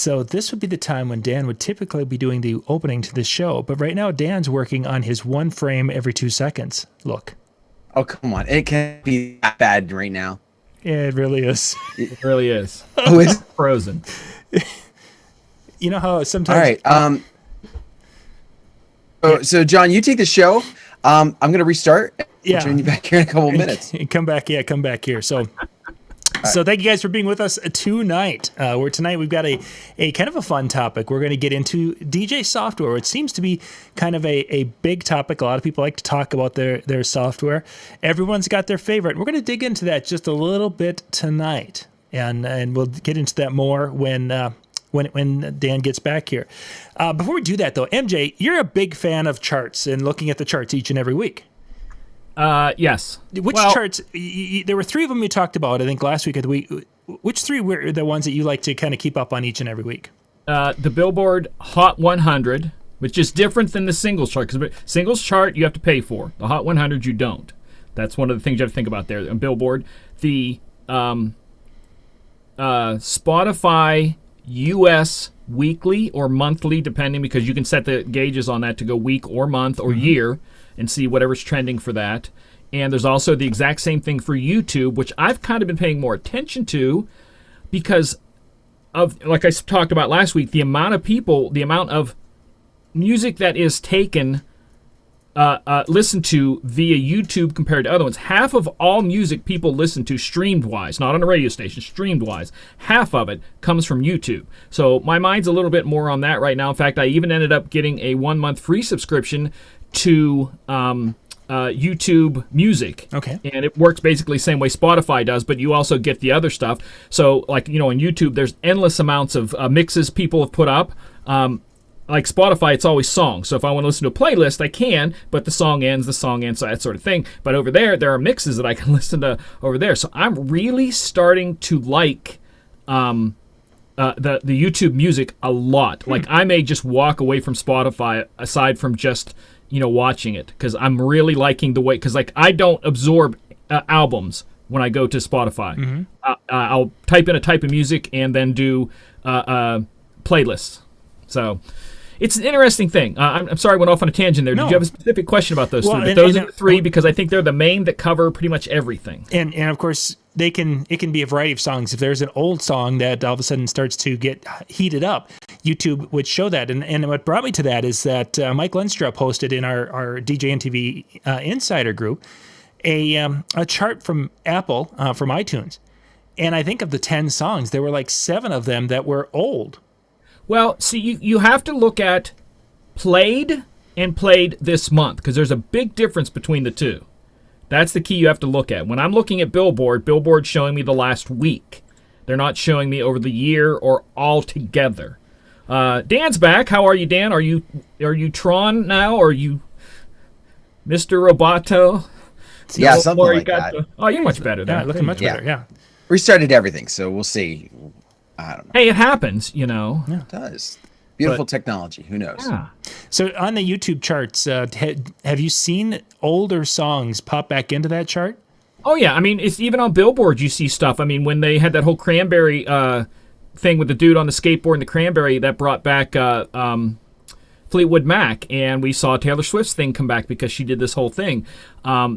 So this would be the time when Dan would typically be doing the opening to the show. But right now, Dan's working on his one frame every 2 seconds. Look. Oh, come on. It can't be that bad right now. Yeah, it really is. It really is. Oh, it's frozen. You know how sometimes... All right. So, John, you take the show. I'm going to restart. Yeah. I'll join you back here in a couple of minutes. Come back here. So thank you guys for being with us tonight. Tonight we've got a kind of a fun topic. We're going to get into DJ software, which seems to be kind of a big topic. A lot of people like to talk about their software. Everyone's got their favorite. We're going to dig into that just a little bit tonight, and we'll get into that more when Dan gets back here. Before we do that, though, MJ, you're a big fan of charts and looking at the charts each and every week. Yes. Which charts? There were 3 of them you talked about, I think, last week of the week. Which 3 were the ones that you like to kind of keep up on each and every week? The Billboard Hot 100, which is different than the singles chart. Because singles chart you have to pay for. The Hot 100 you don't. That's one of the things you have to think about there. On Billboard, the Spotify US weekly or monthly, depending, because you can set the gauges on that to go week or month or year and see whatever's trending for that. And there's also the exact same thing for YouTube, which I've kind of been paying more attention to because of, like I talked about last week, the amount of music that is taken, listened to via YouTube compared to other ones. Half of all music people listen to streamed-wise, not on a radio station, streamed-wise, half of it comes from YouTube. So my mind's a little bit more on that right now. In fact, I even ended up getting a 1-month free subscription to YouTube Music. Okay. And it works basically the same way Spotify does, but you also get the other stuff. So, like, on YouTube, there's endless amounts of mixes people have put up. Like Spotify, it's always songs. So if I want to listen to a playlist, I can, but the song ends, so that sort of thing. But over there are mixes that I can listen to over there. So I'm really starting to like the YouTube Music a lot. Like, I may just walk away from Spotify aside from just watching it, because I'm really liking the way, because like I don't absorb albums when I go to Spotify. I'll type in a type of music and then do playlists. So it's an interesting thing. I'm sorry I went off on a tangent there. No. Did you have a specific question about those 3? And Those are the 3 because I think they're the main that cover pretty much everything. And of course, it can be a variety of songs. If there's an old song that all of a sudden starts to get heated up, YouTube would show that. And what brought me to that is that Mike Lenstra posted in our DJNTV Insider group a chart from Apple, from iTunes. And I think of the 10 songs, there were like 7 of them that were old. Well, see, you have to look at played and played this month, because there's a big difference between the 2. That's the key you have to look at. When I'm looking at Billboard's showing me the last week. They're not showing me over the year or all together. Dan's back. How are you, Dan? Are you Tron now? Or are you Mr. Roboto? Yeah, something like that. You're much better. Yeah, looking much better, yeah. Restarted everything, so we'll see. I don't know. Hey, it happens, Yeah, it does. Beautiful technology. Who knows? Yeah. So on the YouTube charts, have you seen older songs pop back into that chart? Oh, yeah. I mean, it's even on Billboard you see stuff. I mean, when they had that whole Cranberry thing with the dude on the skateboard and the Cranberry, that brought back Fleetwood Mac, and we saw Taylor Swift's thing come back because she did this whole thing.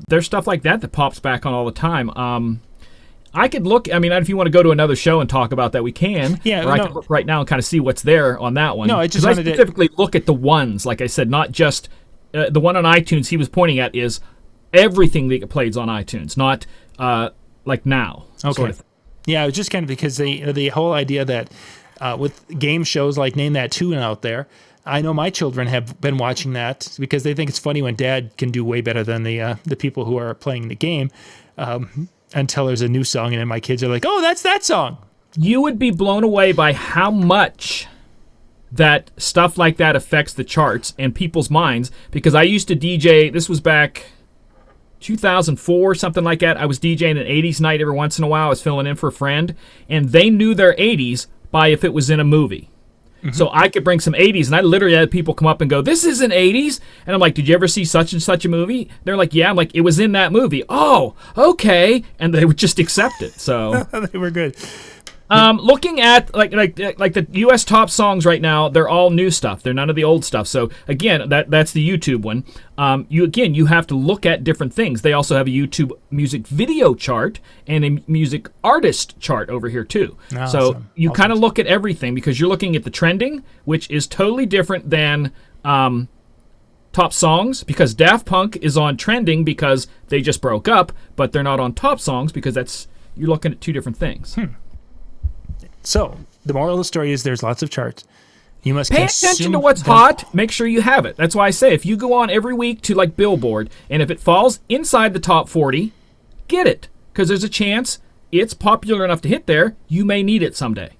There's stuff like that pops back on all the time. I could look, I mean, if you want to go to another show and talk about that, we can. Yeah, or I can look right now and kind of see what's there on that one. No, I just wanted to specifically look at the ones, like I said, not just the one on iTunes he was pointing at is everything that plays on iTunes, not like now. Okay. Sort of. Yeah, it was just kind of because the whole idea that with game shows like Name That Tune out there, I know my children have been watching that because they think it's funny when Dad can do way better than the people who are playing the game. Until there's a new song, and then my kids are like, "Oh, that's that song." You would be blown away by how much that stuff like that affects the charts and people's minds, because I used to DJ, this was back 2004, something like that. I was DJing an 80s night every once in a while. I was filling in for a friend, and they knew their 80s by if it was in a movie. So I could bring some 80s, and I literally had people come up and go, "This isn't 80s." And I'm like, "Did you ever see such and such a movie?" They're like, "Yeah." I'm like, "It was in that movie." "Oh, okay." And they would just accept it. So They were good. Looking at like the U.S. top songs right now, they're all new stuff. They're none of the old stuff. So again, that's the YouTube one. You have to look at different things. They also have a YouTube music video chart and a music artist chart over here too. So you kind of look at everything because you're looking at the trending, which is totally different than top songs, because Daft Punk is on trending because they just broke up, but they're not on top songs because you're looking at two different things. So the moral of the story is there's lots of charts. You must pay attention to what's hot. Make sure you have it. That's why I say if you go on every week to like Billboard, and if it falls inside the top 40, get it, because there's a chance it's popular enough to hit there. You may need it someday.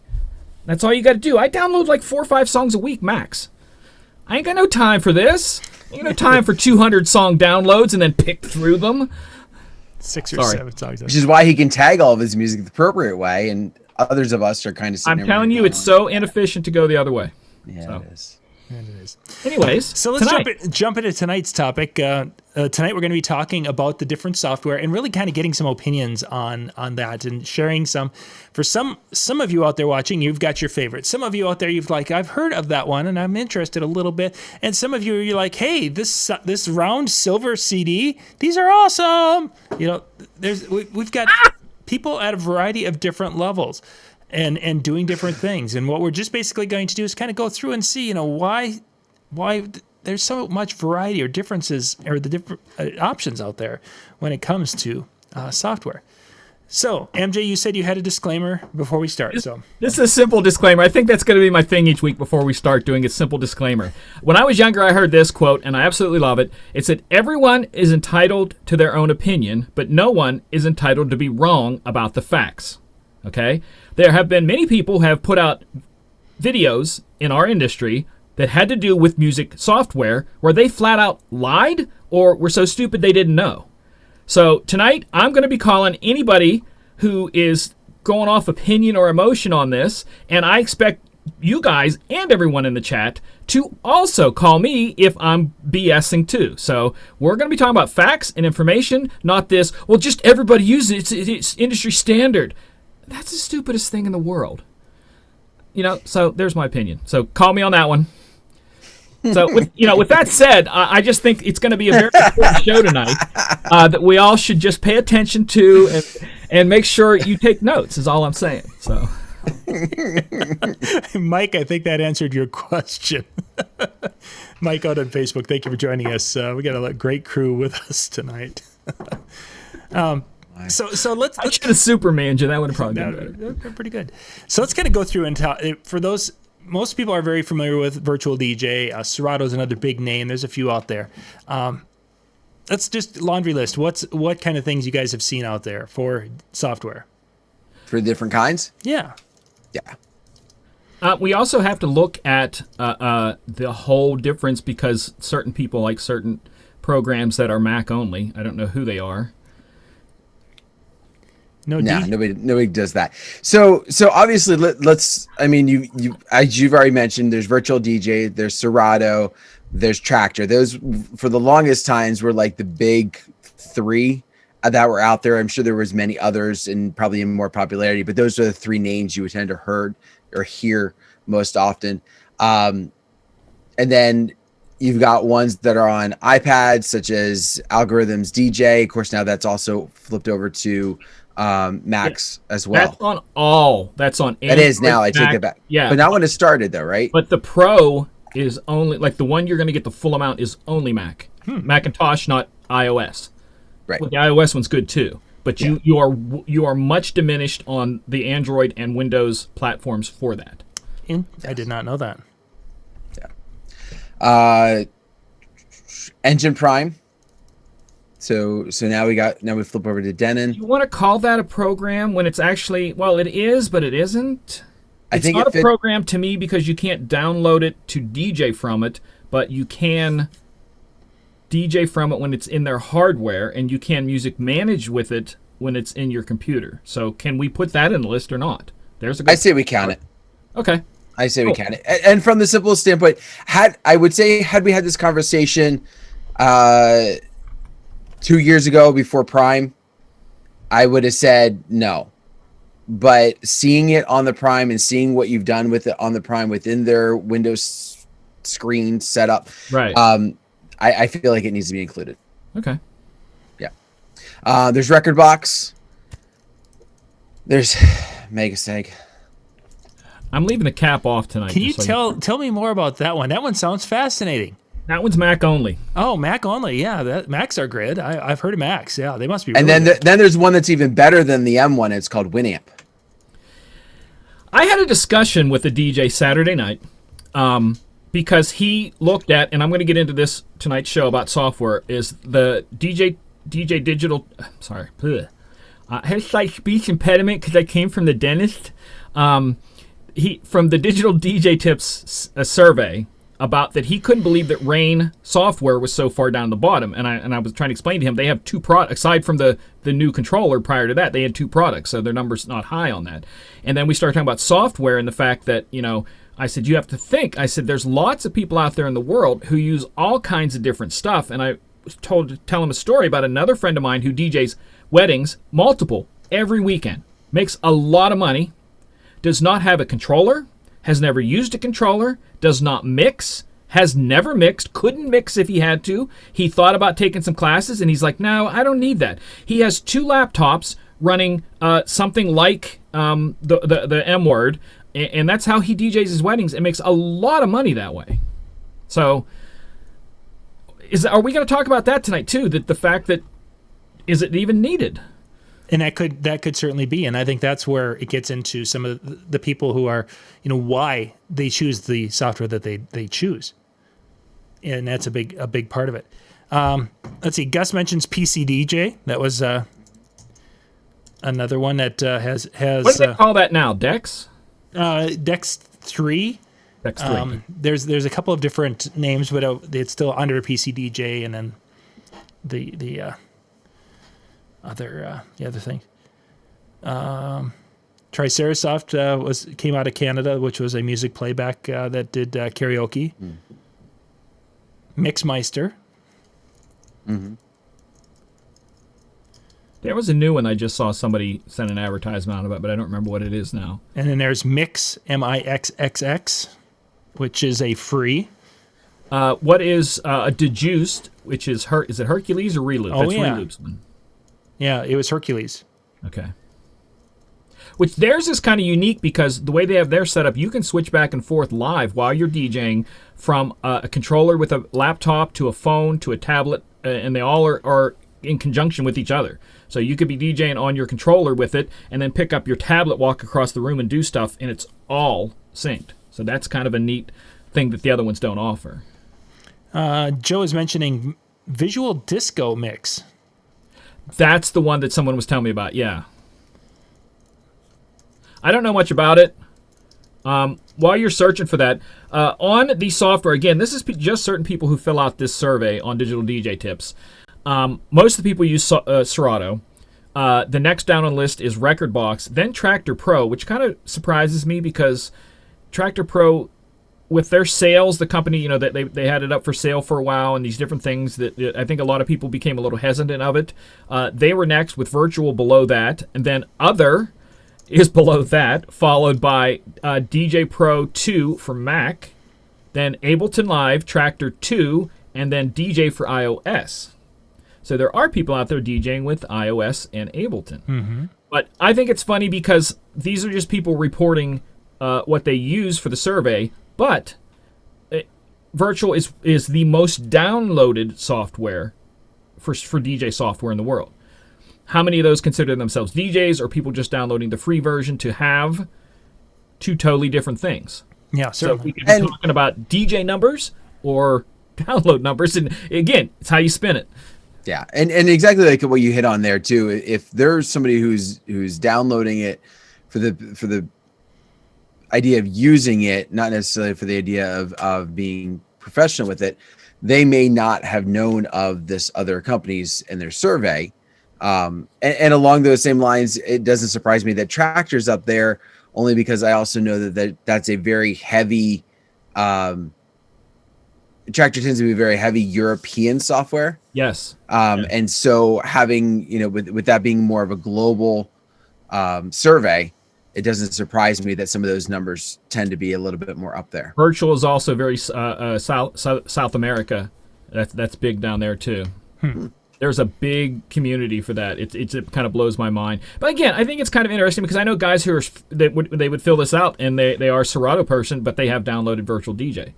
That's all you got to do. I download like 4 or 5 songs a week max. I ain't got no time for this. I ain't got no time for 200 song downloads and then pick through them. 6 or 7 songs. Which is why he can tag all of his music the appropriate way, and others of us are kind of. I'm telling you, it's so inefficient to go the other way. Yeah, it is. And it is. Anyways, so let's jump into tonight's topic. Tonight we're going to be talking about the different software and really kind of getting some opinions on that and sharing some. For some of you out there watching, you've got your favorites. Some of you out there, you've like, I've heard of that one and I'm interested a little bit. And some of you're like, hey, this round silver CD, these are awesome. You know, we've got people at a variety of different levels. And doing different things. And what we're just basically going to do is kind of go through and see, why there's so much variety or differences or the different options out there when it comes to software. So, MJ, you said you had a disclaimer before we start. So this is a simple disclaimer. I think that's going to be my thing each week before we start doing a simple disclaimer. When I was younger, I heard this quote, and I absolutely love it. It said, "Everyone is entitled to their own opinion, but no one is entitled to be wrong about the facts." Okay? There have been many people who have put out videos in our industry that had to do with music software where they flat out lied or were so stupid they didn't know. So tonight, I'm going to be calling anybody who is going off opinion or emotion on this, and I expect you guys and everyone in the chat to also call me if I'm BSing too. So we're going to be talking about facts and information, not this, well, just everybody uses it. It's industry standard. That's the stupidest thing in the world. So there's my opinion. So call me on that one. So with that said, I just think it's going to be a very important show tonight that we all should just pay attention to and make sure you take notes is all I'm saying. So, Mike, I think that answered your question. Mike out on Facebook, thank you for joining us. We got a great crew with us tonight. So let's I should have Superman you. That would have probably been better. They're pretty good. So let's kind of go through and for those, most people are very familiar with Virtual DJ. Serato's another big name. There's a few out there. Let's just laundry list. What kind of things you guys have seen out there for software? For different kinds? Yeah. We also have to look at the whole difference because certain people like certain programs that are Mac only. I don't know who they are. Nobody does that. So obviously, let's. I mean, you as you've already mentioned, there's Virtual DJ, there's Serato, there's Tractor. Those for the longest times were like the big 3 that were out there. I'm sure there was many others and probably in more popularity, but those are the 3 names you would tend to hear most often. And then you've got ones that are on iPads, such as Algorithms DJ. Of course, now that's also flipped over to Macs as well. That's on all. That's on Android, it is now. I take Mac, it back. Yeah. But not when it started, though, right? But the Pro is only, like the one you're going to get the full amount is only Mac. Macintosh, not iOS. Right. Well, the iOS one's good too. But you are much diminished on the Android and Windows platforms for that. I did not know that. Yeah. Engine Prime. So now we flip over to Denon. You want to call that a program when it's actually, well, it is, but it isn't. It's not a program to me because you can't download it to DJ from it, but you can DJ from it when it's in their hardware, and you can music manage with it when it's in your computer. So can we put that in the list or not? There's a good I say we count it. Okay. I say we count it. And from the simplest standpoint, had we had this conversation 2 years ago before Prime, I would have said no. but seeing it on the Prime and seeing what you've done with it on the Prime within their Windows screen setup, Right. I feel like it needs to be included. Okay. Yeah. There's Record Box. There's Megaseg. I'm leaving the cap off tonight. Can you just so tell me more about that one? That one sounds fascinating. That one's Mac only. Oh, Mac only. Yeah, Macs are great. I've heard of Macs. Yeah, they must be. And really then good. then there's one that's even better than the M1. It's called Winamp. I had a discussion with the DJ Saturday night because he looked at, and I'm going to get into this tonight's show about software, is the DJ Digital. Sorry. I had a slight speech impediment because I came from the dentist. He from the Digital DJ Tips survey about that he couldn't believe that Rain software was so far down the bottom, and I was trying to explain to him they have two products aside from the new controller. Prior to that, they had two products, so their number's not high on that. And then we started talking about software and the fact that I said you have to think. I said there's lots of people out there in the world who use all kinds of different stuff, and I was told to tell him a story about another friend of mine who DJs weddings, multiple every weekend, makes a lot of money, does not have a controller, has never used a controller, does not mix, has never mixed, couldn't mix if he had to. He thought about taking some classes, and he's like, no, I don't need that. He has two laptops running something like the M Word, and that's how he DJs his weddings and makes a lot of money that way. So, are we going to talk about that tonight too? That the fact that is it even needed? And that could certainly be, and I think that's where it gets into some of the people who are, why they choose the software that they choose, and that's a big part of it. Let's see. Gus mentions PC DJ. That was another one that has. What do they call that now? Dex. Dex 3. Dex 3. There's a couple of different names, but it's still under PC DJ, and then the other thing. Tricerasoft came out of Canada, which was a music playback that did karaoke. Mixmeister. Mm-hmm. There was a new one I just saw somebody send an advertisement out about, but I don't remember what it is now. And then there's Mix, MIXXX, which is a free. What is a Dejuiced, which is is it Hercules or Reloop? Oh, That's yeah. Reloop's one. Yeah, it was Hercules. Okay. Which theirs is kind of unique because the way they have their setup, you can switch back and forth live while you're DJing from a controller with a laptop to a phone to a tablet, and they all are in conjunction with each other. So you could be DJing on your controller with it and then pick up your tablet, walk across the room and do stuff, and it's all synced. So that's kind of a neat thing that the other ones don't offer. Joe is mentioning Visual Disco Mix. That's the one that someone was telling me about, yeah. I don't know much about it. While you're searching for that, on the software, again, this is just certain people who fill out this survey on Digital DJ Tips. Most of the people use Serato. The next down on the list is Record Box, then Tractor Pro, which kind of surprises me because Tractor Pro, with their sales, the company, that they had it up for sale for a while and these different things that I think a lot of people became a little hesitant of it. They were next with Virtual below that, and then Other is below that, followed by DJ Pro 2 for Mac, then Ableton Live, Tractor 2, and then DJ for iOS. So there are people out there DJing with iOS and Ableton. Mm-hmm. But I think it's funny because these are just people reporting what they use for the survey, but Virtual is the most downloaded software for DJ software in the world. How many of those consider themselves DJs, or people just downloading the free version to have two totally different things? Yeah, certainly. So we could be talking about DJ numbers or download numbers, and again, it's how you spin it. Yeah, and exactly like what you hit on there too. If there's somebody who's downloading it for the idea of using it, not necessarily for the idea of being professional with it, they may not have known of this other companies in their survey. And along those same lines, it doesn't surprise me that Tractor's up there, only because I also know that's a very heavy. Tractor tends to be very heavy European software. Yes. And so having, with that being more of a global survey, it doesn't surprise me that some of those numbers tend to be a little bit more up there. Virtual is also very South America. That's big down there too. There's a big community for that. It kind of blows my mind. But again, I think it's kind of interesting because I know guys who they would fill this out and they are Serato person, but they have downloaded Virtual DJ,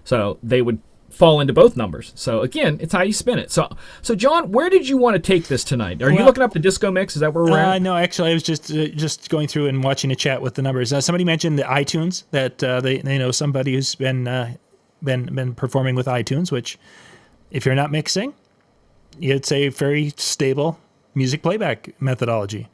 so they would fall into both numbers. So again, it's how you spin it. So John, where did you want to take this tonight? Are you looking up the disco mix? Is that where we're at? No, actually, I was just going through and watching a chat with the numbers. Somebody mentioned the iTunes, that they know somebody who's been performing with iTunes, which, if you're not mixing, it's a very stable music playback methodology.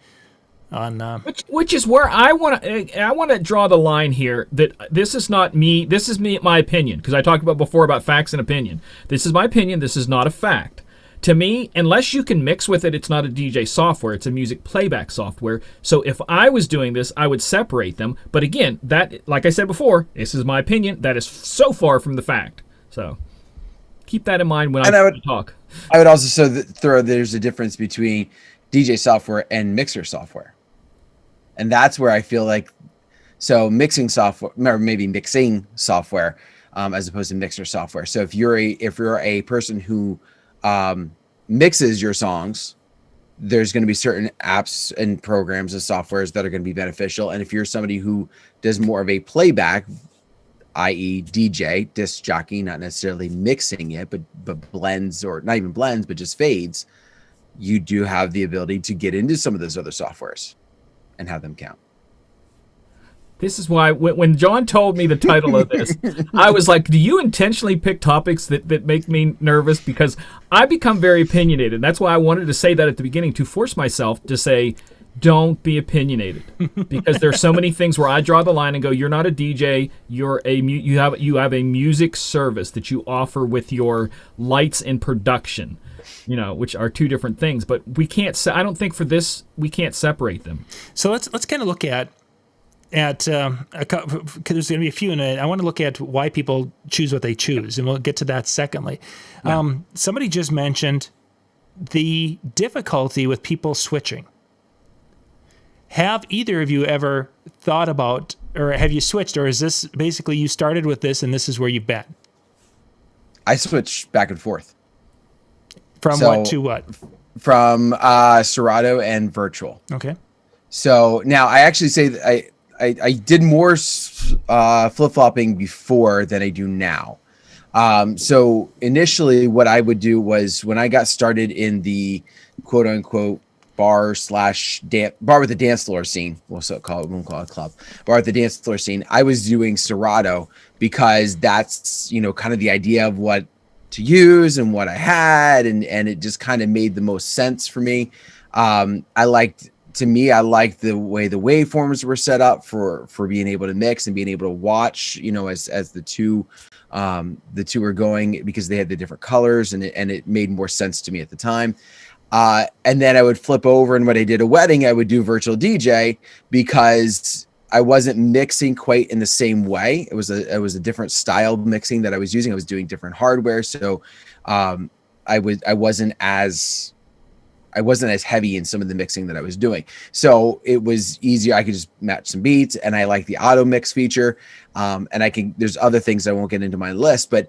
Which is where I want to draw the line here. That this is not me. This is my opinion, because I talked about before about facts and opinion. This is my opinion. This is not a fact. To me, unless you can mix with it, it's not a DJ software. It's a music playback software. So if I was doing this, I would separate them. But again, that, like I said before, this is my opinion. That is so far from the fact. So keep that in mind when I talk. I would also throw there's a difference between DJ software and mixer software. And that's where I feel like, so mixing software, or maybe mixing software, as opposed to mixer software. So if you're a person who mixes your songs, there's going to be certain apps and programs and softwares that are going to be beneficial. And if you're somebody who does more of a playback, i.e. DJ, disc jockey, not necessarily mixing it, but blends, or not even blends, but just fades, you do have the ability to get into some of those other softwares and have them count. This is why when John told me the title of this, I was like, do you intentionally pick topics that make me nervous? Because I become very opinionated. And that's why I wanted to say that at the beginning, to force myself to say, don't be opinionated. Because there's so many things where I draw the line and go, you're not a DJ, you have a music service that you offer with your lights and production, which are two different things. But we can't. I don't think for this we can't separate them. So let's kind of look at because there's going to be a few, and I want to look at why people choose what they choose, and we'll get to that secondly. Yeah. Somebody just mentioned the difficulty with people switching. Have either of you ever thought about, or have you switched, or is this basically you started with this and this is where you've been? I switch back and forth. From what to what? From Serato and Virtual. Okay. So now I actually say that I did more flip-flopping before than I do now. So initially what I would do was, when I got started in the quote-unquote bar with the dance floor scene, we won't call it a club, bar with the dance floor scene, I was doing Serato because that's, kind of the idea of what to use and what I had, and it just kind of made the most sense for me. I liked the way the waveforms were set up for being able to mix and being able to watch, as the two were going, because they had the different colors, and it made more sense to me at the time. And then I would flip over, and when I did a wedding, I would do Virtual DJ because I wasn't mixing quite in the same way. It was a different style mixing that I was using. I was doing different hardware, so I wasn't as heavy in some of the mixing that I was doing. So it was easier. I could just match some beats, and I like the auto mix feature. And there's other things I won't get into my list, but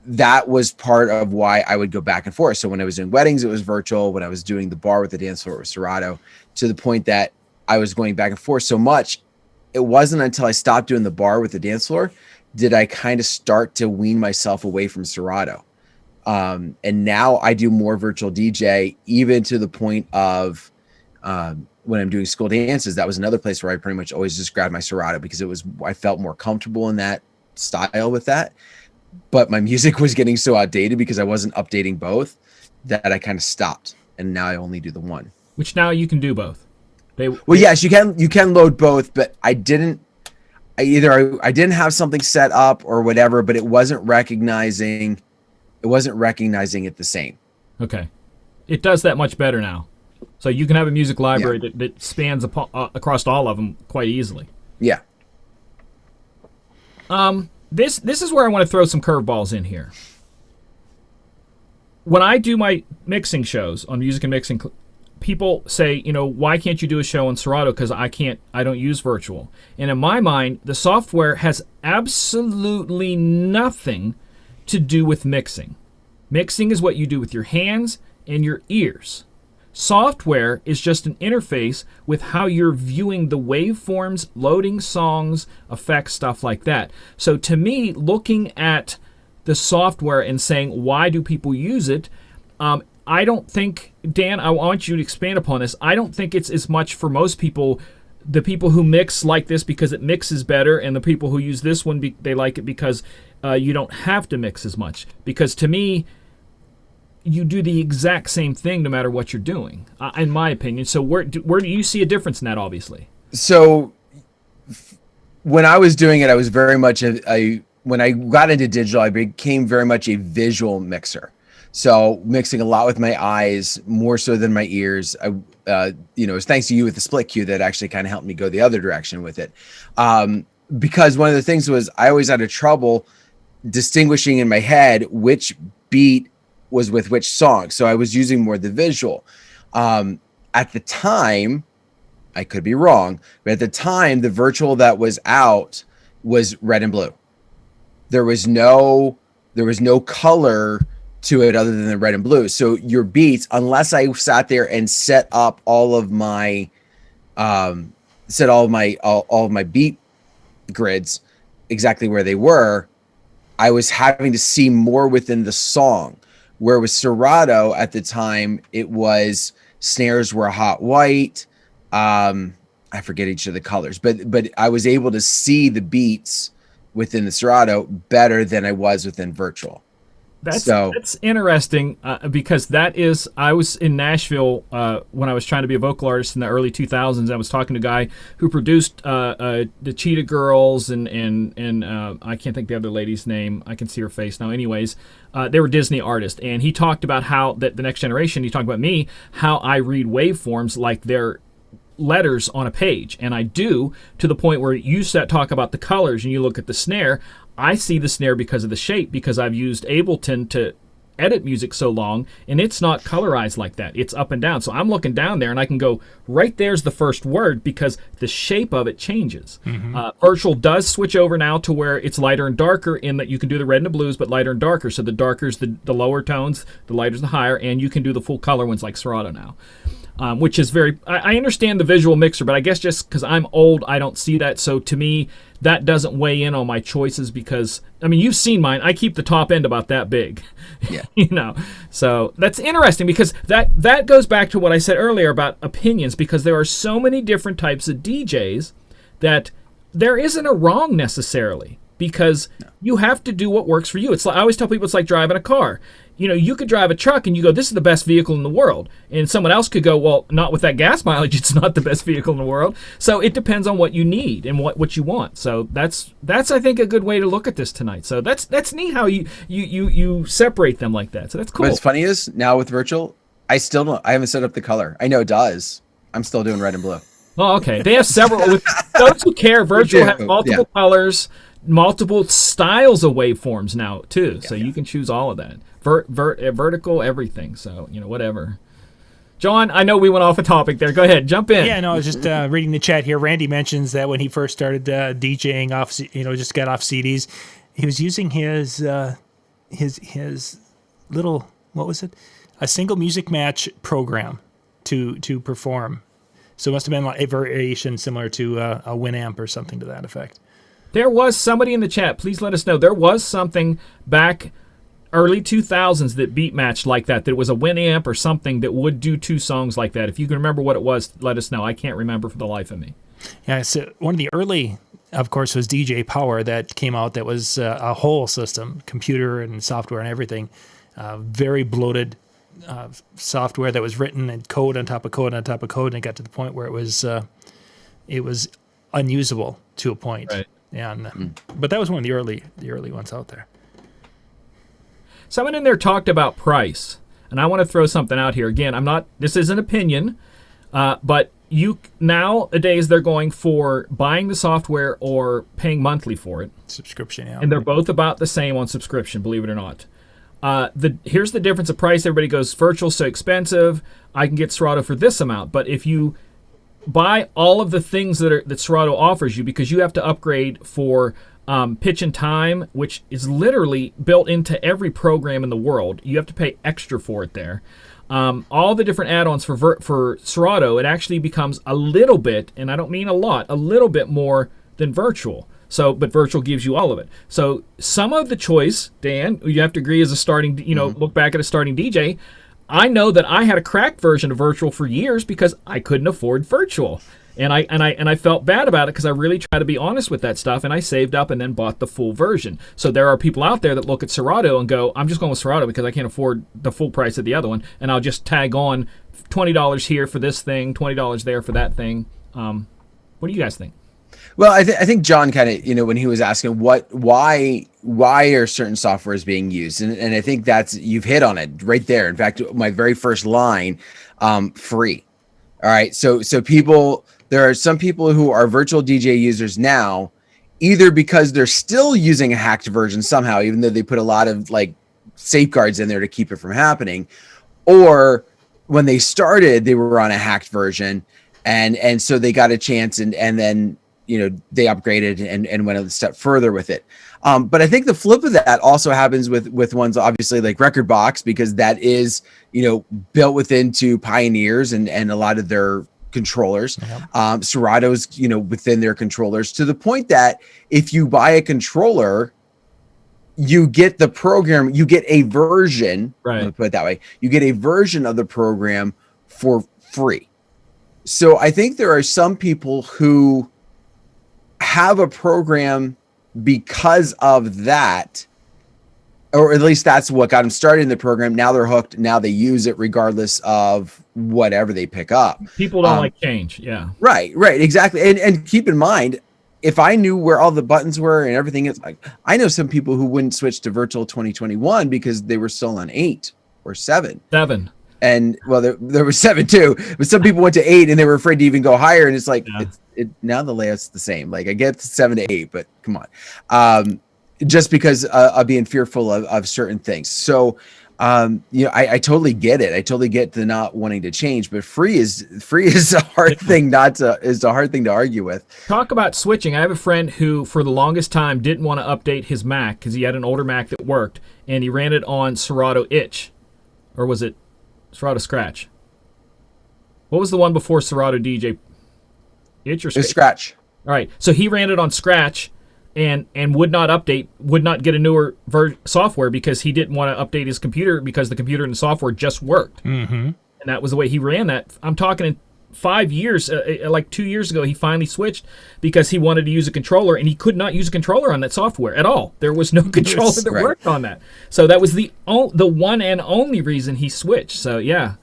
that was part of why I would go back and forth. So when I was doing weddings, it was Virtual. When I was doing the bar with the dance floor, it was Serato, to the point that I was going back and forth so much. It wasn't until I stopped doing the bar with the dance floor did I kind of start to wean myself away from Serato. And now I do more Virtual DJ, even to the point of when I'm doing school dances. That was another place where I pretty much always just grabbed my Serato because I felt more comfortable in that style with that. But my music was getting so outdated because I wasn't updating both that I kind of stopped. And now I only do the one. Which now you can do both. Yes, you can load both, but I didn't have something set up or whatever, but it wasn't recognizing it the same. Okay. It does that much better now. So you can have a music library that spans across all of them quite easily. Yeah. This is where I want to throw some curveballs in here. When I do my mixing shows on Music and Mixing people say, why can't you do a show on Serato? Because I don't use virtual. And in my mind, the software has absolutely nothing to do with mixing. Mixing is what you do with your hands and your ears. Software is just an interface with how you're viewing the waveforms, loading songs, effects, stuff like that. So to me, looking at the software and saying, why do people use it? I don't think, Dan, I want you to expand upon this. I don't think it's as much for most people. The people who mix like this because it mixes better, and the people who use this one, they like it because you don't have to mix as much. Because to me, you do the exact same thing no matter what you're doing, in my opinion. So where do you see a difference in that, obviously? So when I was doing it, I was very much when I got into digital, I became very much a visual mixer. So mixing a lot with my eyes, more so than my ears. It's thanks to you with the split cue that actually kind of helped me go the other direction with it. Because one of the things was I always had a trouble distinguishing in my head which beat was with which song. So I was using more the visual. At the time, I could be wrong, but at the time, the virtual that was out was red and blue. There was no color to it other than the red and blue. So your beats, unless I sat there and set up all of my beat grids exactly where they were, I was having to see more within the song. Where with Serato at the time, it was snares were hot white. I forget each of the colors, but I was able to see the beats within the Serato better than I was within virtual. That's interesting because I was in Nashville when I was trying to be a vocal artist in the early 2000s. I was talking to a guy who produced the Cheetah Girls and I can't think the other lady's name. I can see her face now. Anyways, they were Disney artists, and he talked about how that the next generation. He talked about me, how I read waveforms like they're letters on a page, and I do, to the point where you talk about the colors and you look at the snare. I see the snare because of the shape, because I've used Ableton to edit music so long, and it's not colorized like that. It's up and down. So I'm looking down there, and I can go, right there's the first word, because the shape of it changes. Mm-hmm. Virtual does switch over now to where it's lighter and darker, in that you can do the red and the blues, but lighter and darker. So the darker's the lower tones, the lighter's the higher, and you can do the full color ones like Serato now. Which is I understand the visual mixer, but I guess just because I'm old, I don't see that. So to me, that doesn't weigh in on my choices, because, I mean, you've seen mine. I keep the top end about that big. Yeah. So that's interesting, because that goes back to what I said earlier about opinions, because there are so many different types of DJs that there isn't a wrong necessarily, because you have to do what works for you. It's like, I always tell people, it's like driving a car. You could drive a truck and you go, this is the best vehicle in the world. And someone else could go, well, not with that gas mileage, it's not the best vehicle in the world. So it depends on what you need and what you want. So that's I think, a good way to look at this tonight. So that's neat how you separate them like that. So that's cool. What's funny is, now with virtual, I haven't set up the color. I know it does. I'm still doing red and blue. Oh, okay. They have several. With those who care, virtual have multiple colors, multiple styles of waveforms now too. So you can choose all of that. Vertical, everything. So, whatever. John, I know we went off a topic there. Go ahead, jump in. Yeah, no, I was just reading the chat here. Randy mentions that when he first started DJing off, just got off CDs, he was using his little, what was it? A single music match program to perform. So it must have been like a variation similar to a Winamp or something to that effect. There was somebody in the chat. Please let us know. There was something back early 2000s that beat matched like that. That was a Winamp or something that would do two songs like that. If you can remember what it was, let us know. I can't remember for the life of me. Yeah, so one of the early, of course, was DJ Power that came out. That was a whole system, computer and software and everything. Very bloated software that was written in code on top of code on top of code, and it got to the point where it was unusable to a point. Right. And but that was one of the early ones out there. Someone in there talked about price, and I want to throw something out here. Again, this is an opinion, but nowadays they're going for buying the software or paying monthly for it. Subscription, yeah. And they're both about the same on subscription, believe it or not. Here's the difference of price. Everybody goes, virtual's so expensive. I can get Serato for this amount. But if you buy all of the things that Serato offers you, because you have to upgrade for pitch and time, which is literally built into every program in the world. You have to pay extra for it there. All the different add-ons for Serato, it actually becomes a little bit, and I don't mean a lot, a little bit more than virtual. So, but virtual gives you all of it. So some of the choice, Dan, you have to agree as a starting, look back at a starting DJ. I know that I had a cracked version of virtual for years because I couldn't afford virtual. And I felt bad about it because I really try to be honest with that stuff, and I saved up and then bought the full version. So there are people out there that look at Serato and go, I'm just going with Serato because I can't afford the full price of the other one, and I'll just tag on $20 here for this thing, $20 there for that thing. What do you guys think? Well, I think John kind of, when he was asking why are certain softwares being used, and I think you've hit on it right there. In fact, my very first line, free. All right, so there are some people who are virtual DJ users now, either because they're still using a hacked version somehow, even though they put a lot of like safeguards in there to keep it from happening, or when they started, they were on a hacked version, and so they got a chance, and then they upgraded and went a step further with it. But I think the flip of that also happens with ones obviously like Rekordbox, because that is, built into Pioneers and a lot of their controllers. Yeah. Serato's, within their controllers, to the point that if you buy a controller, you get the program, you get a version, right? Let me put it that way. You get a version of the program for free. So I think there are some people who have a program because of that, or at least that's what got them started in the program. Now they're hooked. Now they use it regardless of whatever they pick up. People don't like change. Yeah. Right. Exactly. And keep in mind, if I knew where all the buttons were and everything is, like, I know some people who wouldn't switch to Virtual 2021 because they were still on 8 or 7. 7. And well, there was 7 too, but some people went to 8 and they were afraid to even go higher. And it's like, now the layout's the same. Like I get 7 to 8, but come on. Just because of being fearful of certain things. So, I totally get it. I totally get the not wanting to change, but free is a hard thing is a hard thing to argue with. Talk about switching. I have a friend who for the longest time didn't want to update his Mac because he had an older Mac that worked, and he ran it on Serato Itch, or was it Serato Scratch? What was the one before Serato DJ? Itch or Scratch? Scratch. All right. So he ran it on Scratch and would not update, would not get a newer software because he didn't want to update his computer because the computer and the software just worked. Mm-hmm. And that was the way he ran that. I'm talking in 5 years, like 2 years ago, he finally switched because he wanted to use a controller, and he could not use a controller on that software at all. There was no controller that worked on that. So that was the one and only reason he switched. So yeah.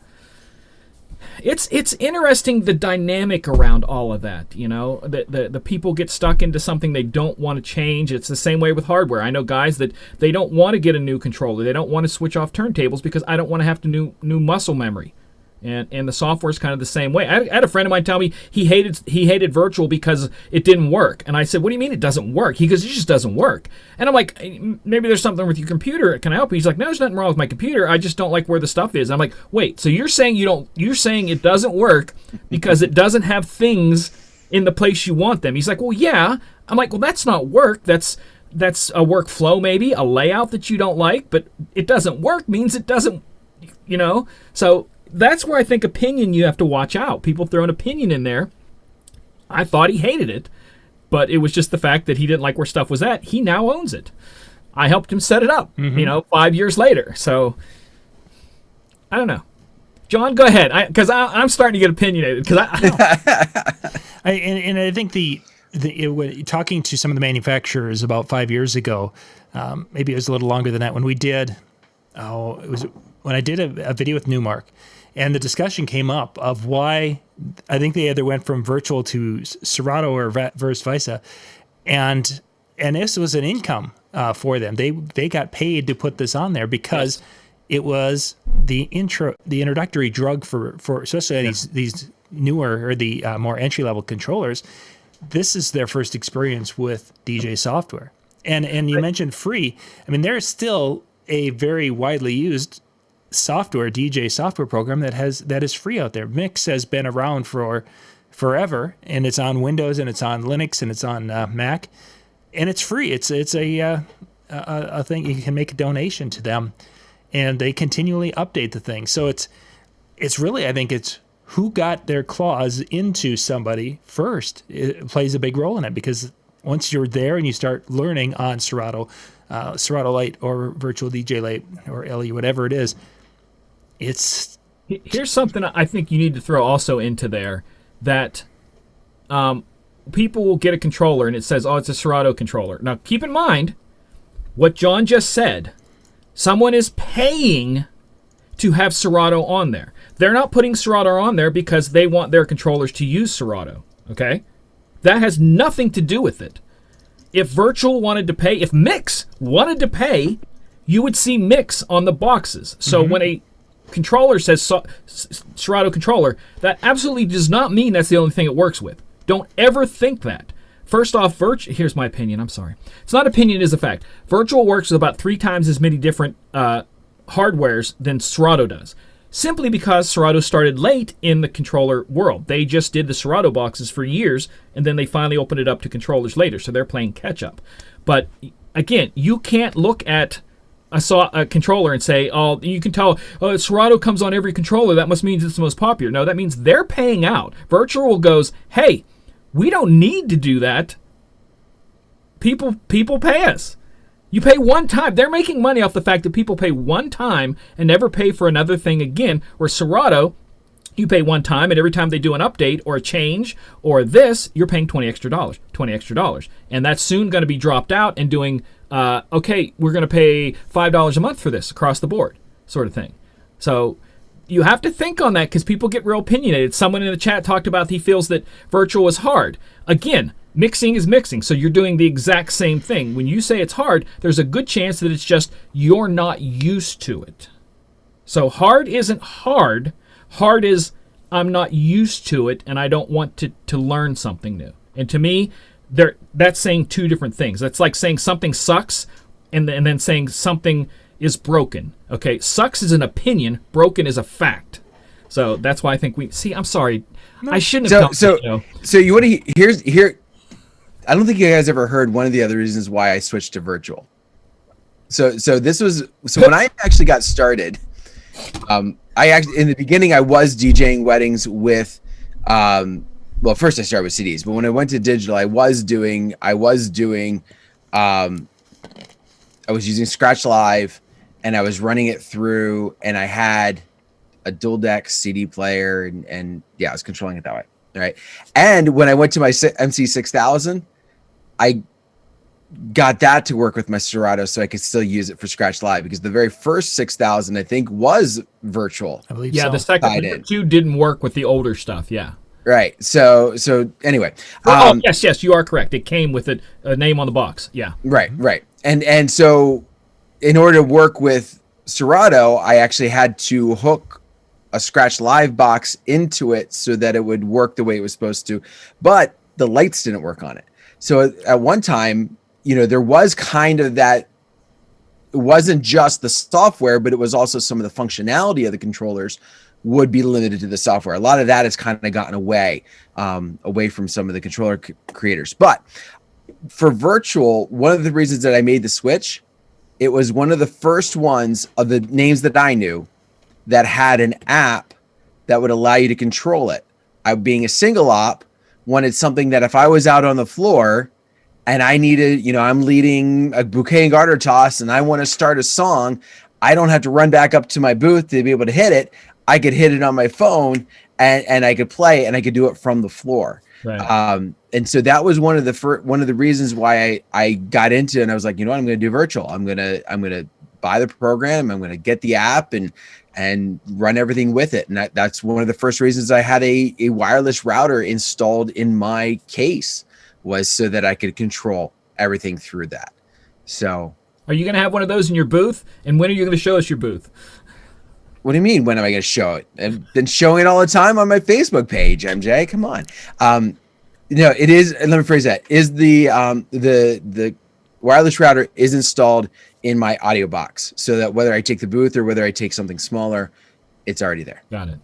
It's interesting, the dynamic around all of that. The people get stuck into something they don't want to change. It's the same way with hardware. I know guys that they don't want to get a new controller. They don't want to switch off turntables because I don't want to have to new muscle memory. And the software is kind of the same way. I had a friend of mine tell me he hated virtual because it didn't work. And I said, what do you mean it doesn't work? He goes, it just doesn't work. And I'm like, maybe there's something with your computer. Can I help you? He's like, no, there's nothing wrong with my computer. I just don't like where the stuff is. I'm like, wait, so you're saying it doesn't work because it doesn't have things in the place you want them? He's like, well, yeah. I'm like, well, that's not work. That's a workflow, maybe a layout that you don't like, but it doesn't work means it doesn't, so that's where I think opinion, you have to watch out. People throw an opinion in there. I thought he hated it, but it was just the fact that he didn't like where stuff was at. He now owns it. I helped him set it up, 5 years later. So, I don't know. John, go ahead, because I'm starting to get opinionated. I think talking to some of the manufacturers about 5 years ago, maybe it was a little longer than that, when we did, it was when I did a video with Newmark. And the discussion came up of why I think they either went from virtual to Serato or vice versa, and this was an income for them. They got paid to put this on there because it was the introductory drug for especially these newer or the more entry level controllers. This is their first experience with DJ software, and you mentioned free. I mean, there's still a very widely used software, DJ software program that is free out there. Mix has been around for forever, and it's on Windows, and it's on Linux, and it's on Mac, and it's free. It's a thing you can make a donation to them, and they continually update the thing. So it's really, I think it's who got their claws into somebody first. It plays a big role in it, because once you're there and you start learning on Serato Lite or Virtual DJ Lite or LE, whatever it is, here's something I think you need to throw also into there, that people will get a controller and it says, oh, it's a Serato controller. Now, keep in mind what John just said. Someone is paying to have Serato on there. They're not putting Serato on there because they want their controllers to use Serato, okay? That has nothing to do with it. If Virtual wanted to pay, if Mix wanted to pay, you would see Mix on the boxes. So when a controller says Serato controller, that absolutely does not mean that's the only thing it works with. Don't ever think that. First off, here's my opinion. I'm sorry. It's not opinion, it is a fact. Virtual works with about 3 times as many different hardwares than Serato does. Simply because Serato started late in the controller world. They just did the Serato boxes for years, and then they finally opened it up to controllers later, so they're playing catch-up. But, again, you can't look at a controller and say, oh, you can tell, oh, Serato comes on every controller, that must mean it's the most popular. No, that means they're paying out. Virtual goes, hey, we don't need to do that. People pay us. You pay one time. They're making money off the fact that people pay one time and never pay for another thing again. Where Serato, you pay one time, and every time they do an update or a change or this, you're paying $20 extra. And that's soon going to be dropped out and doing, okay, we're going to pay $5 a month for this across the board sort of thing. So you have to think on that, because people get real opinionated. Someone in the chat talked about he feels that Virtual is hard. Again, mixing is mixing, so you're doing the exact same thing. When you say it's hard, there's a good chance that it's just you're not used to it. So hard isn't hard. Hard is I'm not used to it, and I don't want to learn something new. And to me, that's saying 2 different things. That's like saying something sucks and then saying something is broken. Okay, sucks is an opinion, broken is a fact. So that's why I think I'm sorry. No. I shouldn't have come to the show. So you want to hear I don't think you guys ever heard one of the other reasons why I switched to Virtual. So when I actually got started, I actually, in the beginning, I was DJing weddings with, well, first I started with CDs, but when I went to digital, I was using Scratch Live, and I was running it through, and I had a dual deck CD player, and yeah, I was controlling it that way. All right. And when I went to my MC6000, I got that to work with my Serato so I could still use it for Scratch Live, because the very first 6000, I think, was Virtual. I believe so. The second 2 didn't work with the older stuff. Yeah. Right. So anyway. Yes, you are correct. It came with a name on the box. Yeah. Right. And so in order to work with Serato, I actually had to hook a Scratch Live box into it so that it would work the way it was supposed to, but the lights didn't work on it. So at one time, there was kind of that. It wasn't just the software, but it was also some of the functionality of the controllers would be limited to the software. A lot of that has kind of gotten away from some of the controller creators. But for Virtual, one of the reasons that I made the switch, it was one of the first ones of the names that I knew that had an app that would allow you to control it. I, being a single op, wanted something that if I was out on the floor and I needed, I'm leading a bouquet and garter toss and I want to start a song, I don't have to run back up to my booth to be able to hit it. I could hit it on my phone and I could play, and I could do it from the floor. Right. And so that was one of the reasons why I got into it. And I was like, I'm going to do Virtual. I'm going to buy the program. I'm going to get the app and run everything with it. And that's one of the first reasons I had a wireless router installed in my case, was so that I could control everything through that. So are you going to have one of those in your booth? And when are you going to show us your booth? What do you mean, when am I going to show it? I've been showing it all the time on my Facebook page, MJ. Come on. It is, and let me phrase that, is the wireless router is installed in my audio box, so that whether I take the booth or whether I take something smaller, it's already there. Got it.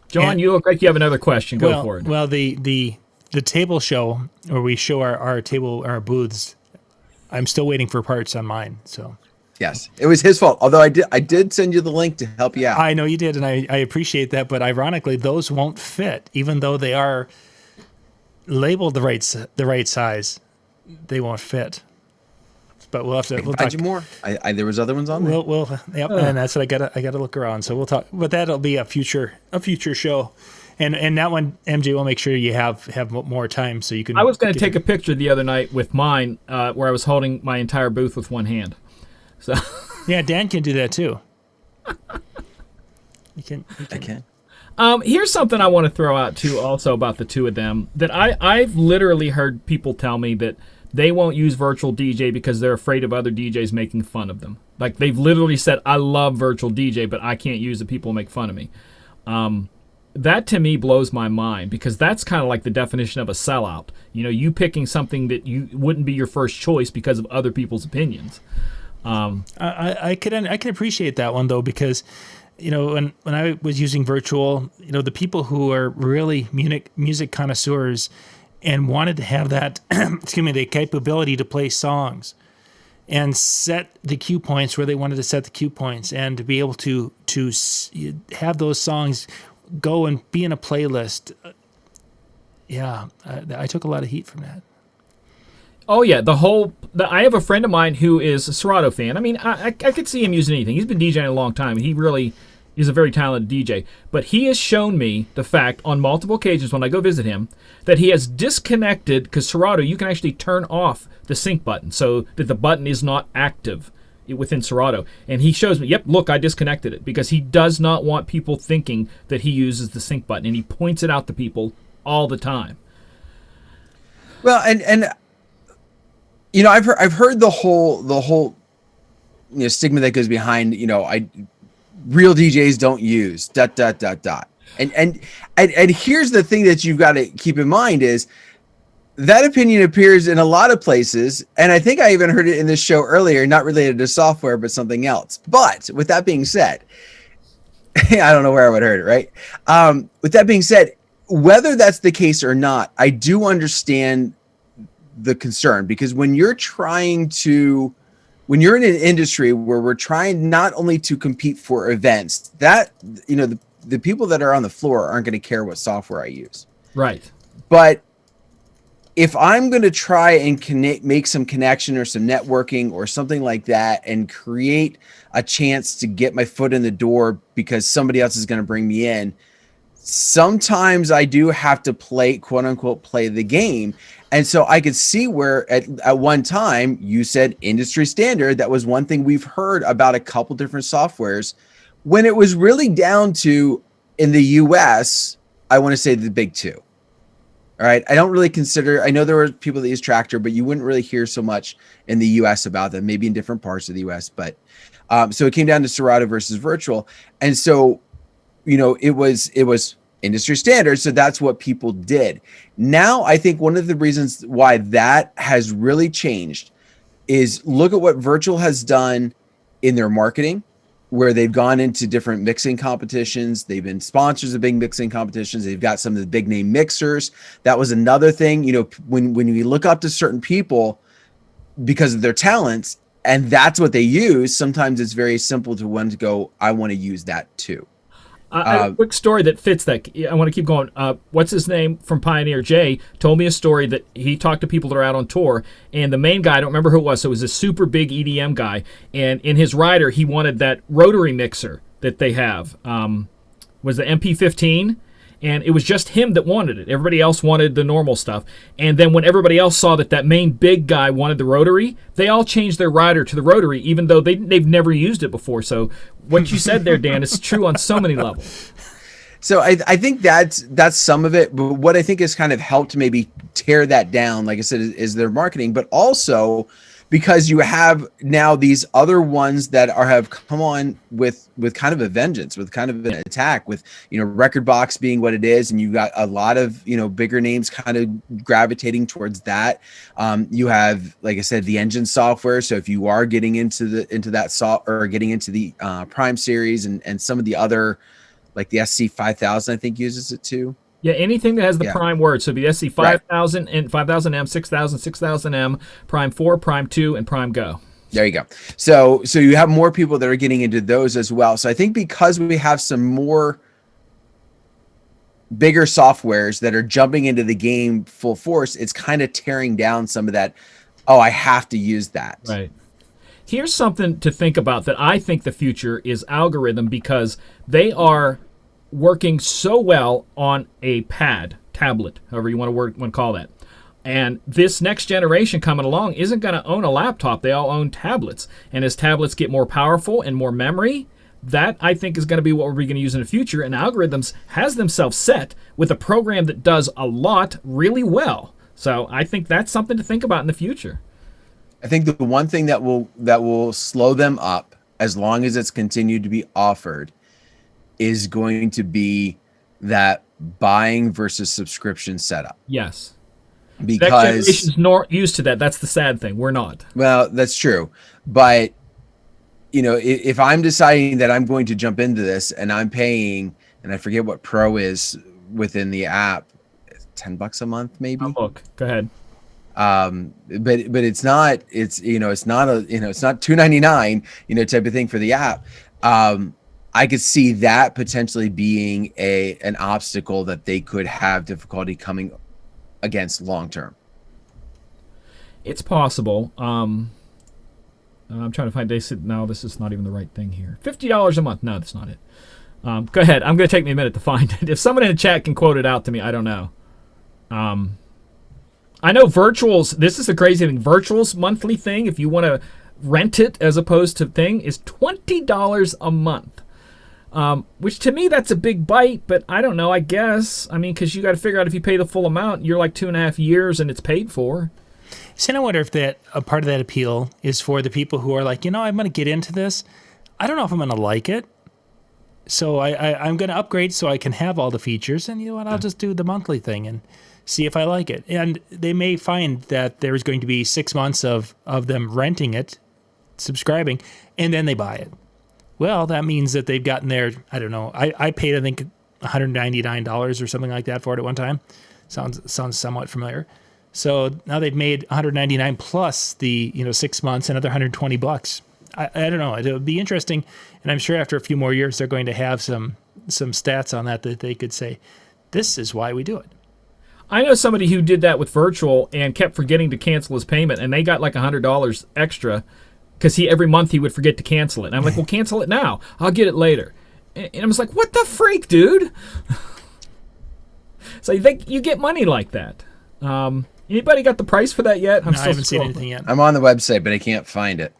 John, you look like you have another question. Go for it. Well, the table show where we show our booths, I'm still waiting for parts on mine. So yes, it was his fault. Although I did send you the link to help you out. I know you did, and I appreciate that. But ironically, those won't fit, even though they are labeled the right size. They won't fit. But we'll have to. We'll find talk you more. There was other ones on there. Yep, and that's what I gotta look around. So we'll talk. But that'll be a future show. And that one, MJ, will make sure you have more time so you can. I was going to take a picture the other night with mine, where I was holding my entire booth with one hand. So yeah, Dan can do that too. You can. I can. Here's something I want to throw out too, also about the two of them. That I've literally heard people tell me that they won't use virtual DJ because they're afraid of other DJs making fun of them. Like they've literally said, "I love virtual DJ, but I can't use it. People make fun of me." That to me blows my mind, because that's kind of like the definition of a sellout. You picking something that you wouldn't be your first choice because of other people's opinions. I can appreciate that one though, because when I was using virtual, the people who are really music connoisseurs and wanted to have that the capability to play songs and set the cue points where they wanted to set the cue points, and to be able to have those songs go and be in a playlist. I took a lot of heat from that. Oh yeah, I have a friend of mine who is a Serato fan. I mean, I could see him using anything. He's been DJing a long time. He really is a very talented DJ. But he has shown me the fact on multiple occasions when I go visit him that he has disconnected, because Serato, you can actually turn off the sync button so that the button is not active within Serato. And he shows me, yep, look, I disconnected it, because he does not want people thinking that he uses the sync button, and he points it out to people all the time. Well, and I've heard the whole stigma that goes behind real DJs don't use ... And here's the thing that you've got to keep in mind is that opinion appears in a lot of places, and I think I even heard it in this show earlier, not related to software, but something else. But with that being said, I don't know where I would have heard it, right? With that being said, whether that's the case or not, I do understand the concern, because when you're in an industry where we're trying not only to compete for events, that, the people that are on the floor aren't going to care what software I use. Right. But if I'm going to try and make some connection or some networking or something like that, and create a chance to get my foot in the door because somebody else is going to bring me in, sometimes I do have to play, quote unquote, play the game. And so I could see where at one time you said industry standard. That was one thing we've heard about a couple different softwares, when it was really down to, in the US, I want to say the big two. All right. I don't really consider, I know there were people that use Tractor, but you wouldn't really hear so much in the US about them, maybe in different parts of the US. But so it came down to Serato versus virtual. And so, it was industry standard. So that's what people did. Now, I think one of the reasons why that has really changed is look at what virtual has done in their marketing, where they've gone into different mixing competitions. They've been sponsors of big mixing competitions. They've got some of the big name mixers. That was another thing, when we look up to certain people because of their talents, and that's what they use, sometimes it's very simple to want to go, I want to use that too. A quick story that fits that. I want to keep going. What's his name from Pioneer? Jay told me a story that he talked to people that are out on tour, and the main guy, I don't remember who it was, so it was a super big EDM guy, and in his rider, he wanted that rotary mixer that they have. Was the MP15, and it was just him that wanted it. Everybody else wanted the normal stuff. And then when everybody else saw that main big guy wanted the rotary, they all changed their rider to the rotary, even though they've never used it before. So what you said there, Dan, is true on so many levels. So I think that's some of it. But what I think has kind of helped maybe tear that down, like I said, is their marketing. But also, because you have now these other ones that have come on with kind of a vengeance, with kind of an attack, with, Record Box being what it is, and you got a lot of, bigger names kind of gravitating towards that. You have, like I said, the engine software. So if you are getting into that or getting into the Prime series and some of the other, like the SC5000, I think uses it too. Yeah, anything that has the Prime word. So it'd be SC5000 and 5000M, 6000, 6000M, Prime 4, Prime 2, and Prime Go. There you go. So you have more people that are getting into those as well. So I think because we have some more bigger softwares that are jumping into the game full force, it's kind of tearing down some of that, I have to use that. Right. Here's something to think about that I think the future is algorithm, because they are working so well on a tablet, however you want to call that. And this next generation coming along isn't going to own a laptop. They all own tablets. And as tablets get more powerful and more memory, that I think is going to be what we're going to use in the future. And algorithms has themselves set with a program that does a lot really well. So I think that's something to think about in the future. I think the one thing that will slow them up, as long as it's continued to be offered, is going to be that buying versus subscription setup. Yes. Because that generation's not used to that. That's the sad thing. We're not. Well, that's true. But, if I'm deciding that I'm going to jump into this and I'm paying, and I forget what Pro is within the app, $10 a month, maybe. Look, go ahead. But it's not $2.99, type of thing for the app. I could see that potentially being an obstacle that they could have difficulty coming against long term. It's possible. I'm trying to find. They said no, this is not even the right thing here. $50 a month. No, that's not it. Go ahead. I'm going to take me a minute to find it. If someone in the chat can quote it out to me, I don't know. I know Virtual's. This is the crazy thing. Virtual's monthly thing, if you want to rent it as opposed to thing, is $20 a month. Which to me, that's a big bite, but I don't know, I guess. I mean, because you got to figure out if you pay the full amount, you're like 2.5 years and it's paid for. See, I wonder if that a part of that appeal is for the people who are like, I'm going to get into this. I don't know if I'm going to like it. So I'm going to upgrade so I can have all the features. And you know what? I'll just do the monthly thing and see if I like it. And they may find that there's going to be 6 months of them renting it, subscribing, and then they buy it. Well, that means that they've gotten their, I don't know, I paid, I think, $199 or something like that for it at one time. Sounds somewhat familiar. So now they've made $199 plus the 6 months, another $120. I don't know. It would be interesting, and I'm sure after a few more years they're going to have some stats on that they could say, this is why we do it. I know somebody who did that with Virtual and kept forgetting to cancel his payment, and they got like $100 extra. Because every month he would forget to cancel it. And I'm like, well, cancel it now. I'll get it later. And I was like, what the freak, dude? So you think you get money like that? Anybody got the price for that yet? I haven't seen anything yet. I'm on the website, but I can't find it.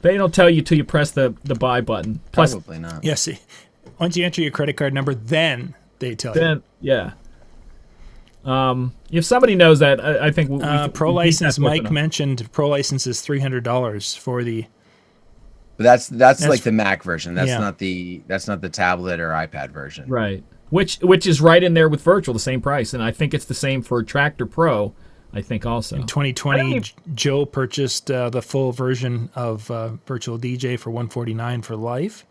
They don't tell you till you press the buy button. Plus, probably not. Yeah, see, once you enter your credit card number, then they tell you. Yeah. If somebody knows that, I think Pro License. Mike mentioned Pro License is $300 for the. But that's like the Mac version. That's not the tablet or iPad version. Right. Which is right in there with Virtual, the same price, and I think it's the same for Tractor Pro. I think also. In 2020, Joe purchased the full version of Virtual DJ for $149 for life.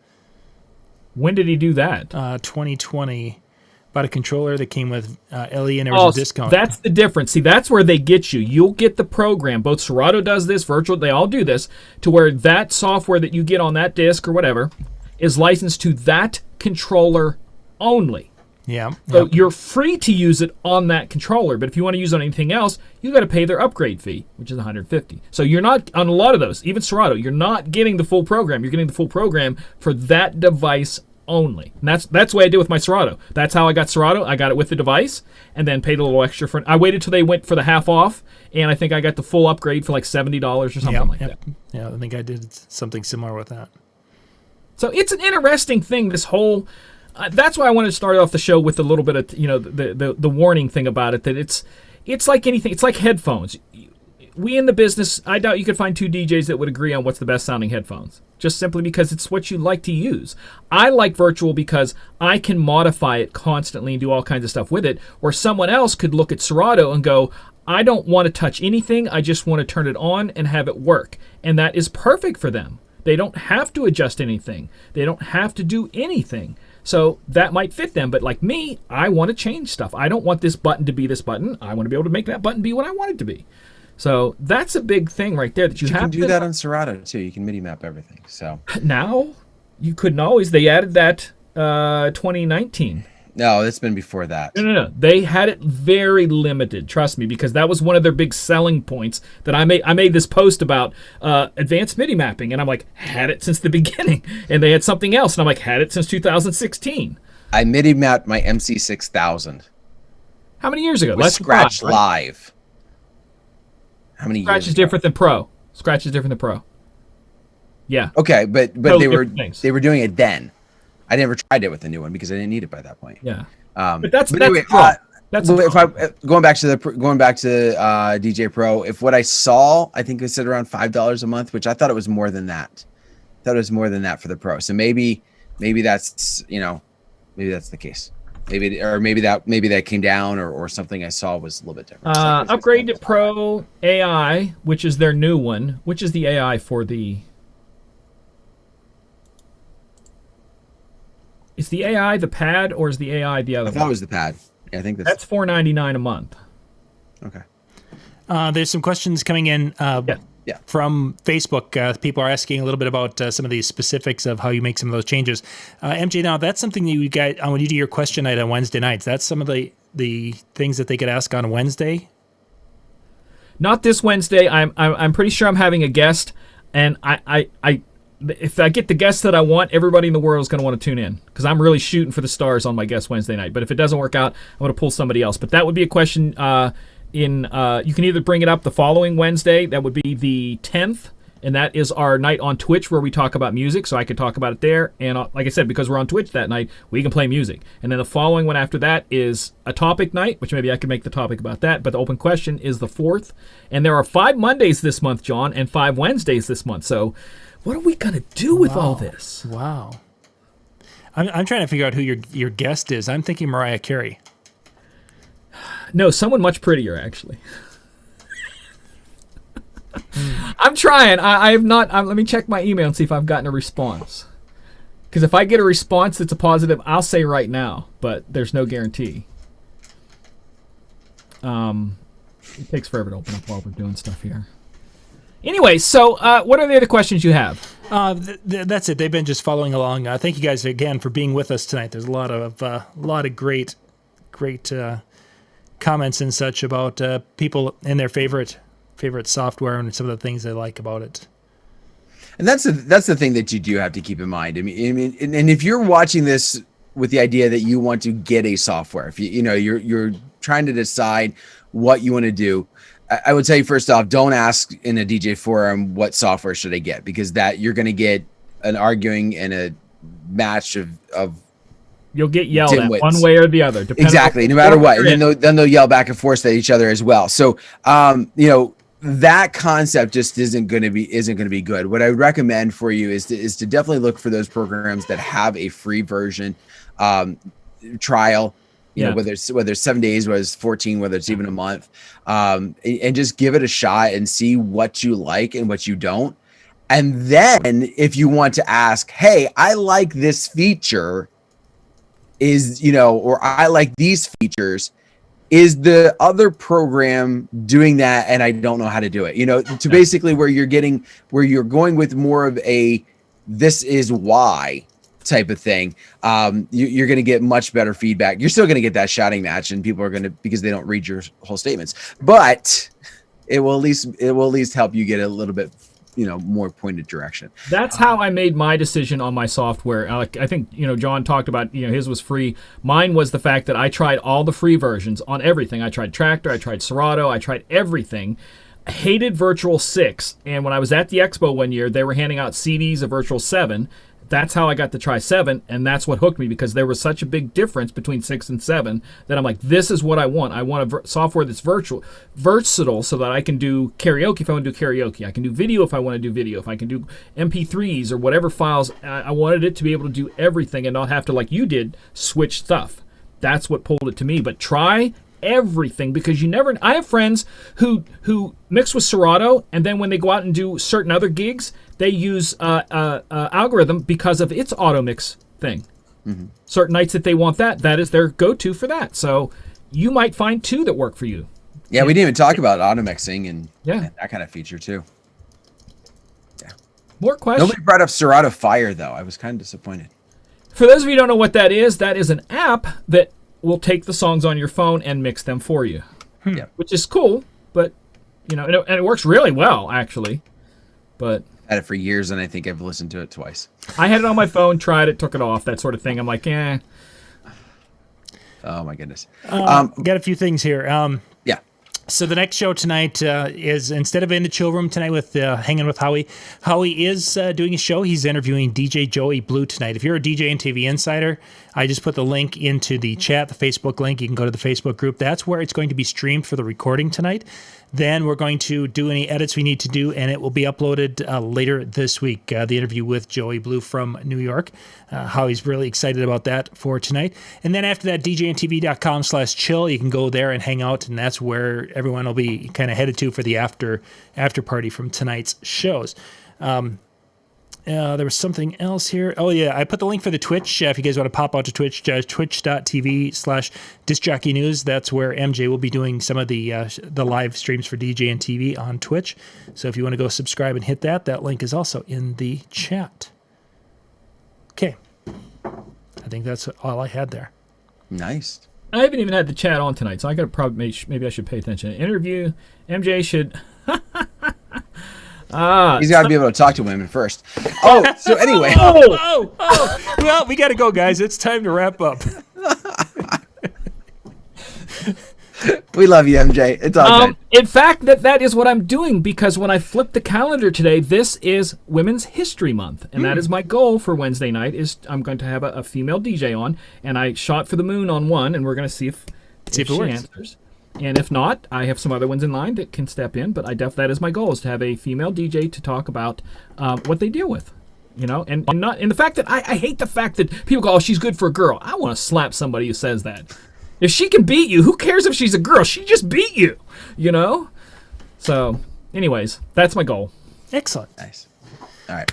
When did he do that? 2020. Bought a controller that came with LE and there was a discount. That's the difference. See, that's where they get you. You'll get the program. Both Serato does this, Virtual, they all do this, to where that software that you get on that disc or whatever is licensed to that controller only. Yeah. So you're free to use it on that controller, but if you want to use it on anything else, you got to pay their upgrade fee, which is $150. So you're not, on a lot of those, even Serato, you're not getting the full program. You're getting the full program for that device only. And that's the way I did with my Serato. That's how I got Serato. I got it with the device and then paid a little extra for it. I waited till they went for the half off, and I think I got the full upgrade for like $70 or something like that. Yeah, I think I did something similar with that. So it's an interesting thing, this whole... that's why I wanted to start off the show with a little bit of, the warning thing about it, that it's like anything. It's like headphones. we in the business, I doubt you could find two DJs that would agree on what's the best sounding headphones. Just simply because it's what you like to use. I like virtual because I can modify it constantly and do all kinds of stuff with it. Or someone else could look at Serato and go, I don't want to touch anything. I just want to turn it on and have it work. And that is perfect for them. They don't have to adjust anything. They don't have to do anything. So that might fit them. But like me, I want to change stuff. I don't want this button to be this button. I want to be able to make that button be what I want it to be. So that's a big thing right there that you have to do that on Serato too. You can MIDI map everything. So now you couldn't always. They added that 2019. No, it's been before that. No. They had it very limited. Trust me, because that was one of their big selling points. That I made this post about advanced MIDI mapping, and I'm like, had it since the beginning, and they had something else, and I'm like, had it since 2016. I MIDI mapped my MC6000. How many years ago? With Scratch Live. How many Scratch years is ago? different than Pro. Scratch is different than Pro. Yeah. Okay, but Totally they were doing it then. I never tried it with the new one because I didn't need it by that point. Yeah. But that's anyway, Pro. That's if I going back to DJ Pro, if what I saw, I think it said around $5 a month, which I thought it was more than that. I thought it was more than that for the Pro. So maybe that's maybe that's the case. Maybe that came down or something I saw was a little bit different. Upgrade to Pro AI, which is their new one. Which is the AI for the... Is the AI the pad or is the AI the other I thought it was the pad. Yeah, I think that's $4.99 a month. Okay. There's some questions coming in from Facebook. People are asking a little bit about some of the specifics of how you make some of those changes. MJ, now that's something that you guys, when you do your question night on Wednesday nights, that's some of the things that they could ask on Wednesday? Not this Wednesday. I'm pretty sure I'm having a guest, and if I get the guest that I want, everybody in the world is going to want to tune in because I'm really shooting for the stars on my guest Wednesday night. But if it doesn't work out, I'm going to pull somebody else. But that would be a question you can either bring it up the following Wednesday. That would be the 10th, and that is our night on Twitch where we talk about music. So I could talk about it there. And like I said, because we're on Twitch that night, we can play music. And then the following one after that is a topic night, which maybe I could make the topic about that. But the open question is the 4th. And there are 5 Mondays this month, John, and 5 Wednesdays this month. So what are we going to do with all this? Wow. I'm trying to figure out who your guest is. I'm thinking Mariah Carey. No, someone much prettier, actually. I'm trying. I have not. Let me check my email and see if I've gotten a response. Because if I get a response that's a positive, I'll say right now. But there's no guarantee. It takes forever to open up while we're doing stuff here. Anyway, so what are the other questions you have? That's it. They've been just following along. Thank you guys again for being with us tonight. There's a lot of great comments and such about people and their favorite software and some of the things they like about it. And that's the thing that you do have to keep in mind. I mean, and if you're watching this with the idea that you want to get a software, if you're trying to decide what you want to do, I would say first off, don't ask in a DJ forum what software should I get, because that you're going to get an arguing and a match of you'll get yelled dimwits. At one way or the other. Exactly, no matter what. And then they'll yell back and forth at each other as well. So that concept just isn't going to be good. What I would recommend for you is to definitely look for those programs that have a free version trial. Whether it's 7 days, whether it's 14, whether it's even a month, and just give it a shot and see what you like and what you don't. And then if you want to ask, hey, I like this feature, or I like these features, is the other program doing that and I don't know how to do it? To basically where you're going with more of a this is why type of thing, you're going to get much better feedback. You're still going to get that shouting match, and people are going to, because they don't read your whole statements, but it will at least help you get a little bit more pointed direction. That's how I made my decision on my software. I think John talked about his was free. Mine was the fact that I tried all the free versions on everything. I tried Tractor, I tried Serato, I tried everything. I hated Virtual 6, and when I was at the expo one year, they were handing out CDs of Virtual 7. that's how I got to try 7, and that's what hooked me, because there was such a big difference between 6 and 7 that I'm like, this is what I want. I want a software that's versatile, so that I can do karaoke if I want to do karaoke. I can do video if I want to do video. If I can do MP3s or whatever files, I wanted it to be able to do everything and not have to, like you did, switch stuff. That's what pulled it to me. But try everything, because you never. I have friends who mix with Serato, and then when they go out and do certain other gigs, they use algorithm because of its auto mix thing. Mm-hmm. Certain nights that they want that is their go-to for that. So you might find 2 that work for you. Yeah, we didn't even talk about auto mixing and yeah, that kind of feature too. Yeah. More questions. Nobody brought up Serato Fire though. I was kind of disappointed. For those of you who don't know what that is an app that will take the songs on your phone and mix them for you. Yeah, which is cool, but and it works really well actually. But I had it for years, and I think I've listened to it twice. I had it on my phone, tried it, took it off, that sort of thing. I'm like, eh. Oh my goodness. Got a few things here. Yeah. So the next show tonight is, instead of in the chill room tonight with hanging with Howie. Howie is doing a show. He's interviewing DJ Joey Blue tonight. If you're a DJNTV insider, I just put the link into the chat, the Facebook link. You can go to the Facebook group. That's where it's going to be streamed for the recording tonight. Then we're going to do any edits we need to do, and it will be uploaded later this week. The interview with Joey Blue from New York. Howie's really excited about that for tonight. And then after that, DJNTV.com/chill. You can go there and hang out, and that's where everyone will be kind of headed to for the after party from tonight's shows. There was something else here. Oh, yeah, I put the link for the Twitch. If you guys want to pop out to Twitch, twitch.tv/discjockeynews. That's where MJ will be doing some of the live streams for DJ and TV on Twitch. So if you want to go subscribe and hit that link is also in the chat. Okay. I think that's all I had there. Nice. I haven't even had the chat on tonight, so I got to probably maybe I should pay attention. Interview. MJ should. He's got to be able to talk to women first. Oh, so anyway. Oh. Well, we got to go, guys. It's time to wrap up. We love you, MJ. It's all good. In fact, that is what I'm doing, because when I flipped the calendar today, this is Women's History Month, and that is my goal for Wednesday night. Is I'm going to have a female DJ on, and I shot for the moon on one, and we're going to see if it she works. answers. And if not, I have some other ones in line that can step in, but that is my goal, is to have a female DJ to talk about what they deal with. And the fact that I hate the fact that people go, oh, she's good for a girl. I want to slap somebody who says that. If she can beat you, who cares if she's a girl? She just beat you, So, anyways, that's my goal. Excellent. Nice. All right.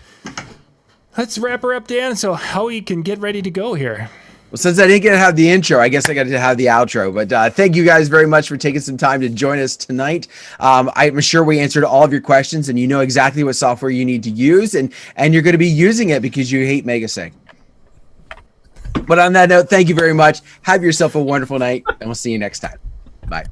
Let's wrap her up, Dan, so Howie can get ready to go here. Well, since I didn't get to have the intro, I guess I got to have the outro. But thank you guys very much for taking some time to join us tonight. I'm sure we answered all of your questions, and you know exactly what software you need to use, and you're going to be using it because you hate Megasync. But on that note, thank you very much. Have yourself a wonderful night, and we'll see you next time. Bye.